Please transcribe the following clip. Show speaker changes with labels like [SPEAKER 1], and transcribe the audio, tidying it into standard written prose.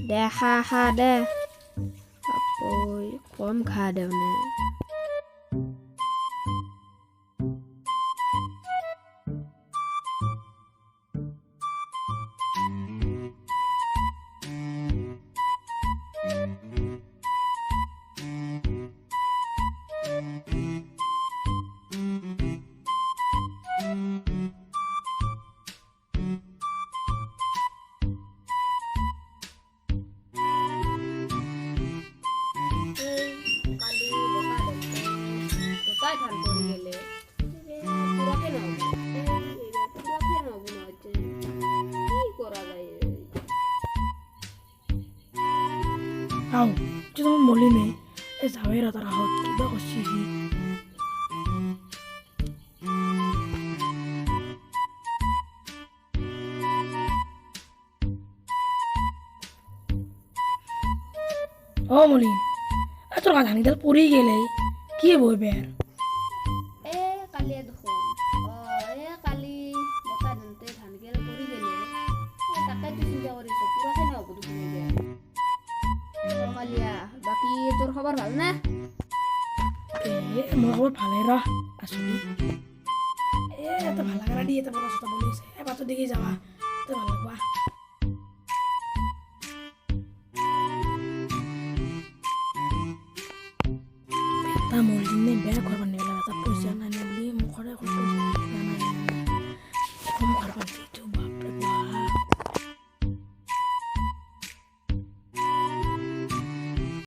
[SPEAKER 1] দে খা দে কম খা দে মানে কালি কোথায় ধান পড়ে গেলে পুরাকে নব না হচ্ছে কি করা যায়
[SPEAKER 2] আও যে তোমার মলি নেই এ যাবেরা তারা হত কিবা করছি কি ও মলি তোর ধানিদাল পড়ে গেলে কি বইবে আর
[SPEAKER 1] কালি দেখুন কালি বতা ধানতে ধান গেলে পড়ে গেলে তাকে তো চিন্তা করিস পুরাকে নব তুমি কালিয়া বাকি তোর খবর ভাল না
[SPEAKER 2] মোর খবর ভালে র আসলি এত ভাল লাগা দিয়ে এত বড় কথা বলিস এবার তো দিকে যাওয়া তো ভাল লাগবা তা মলিনে বেয়া করবার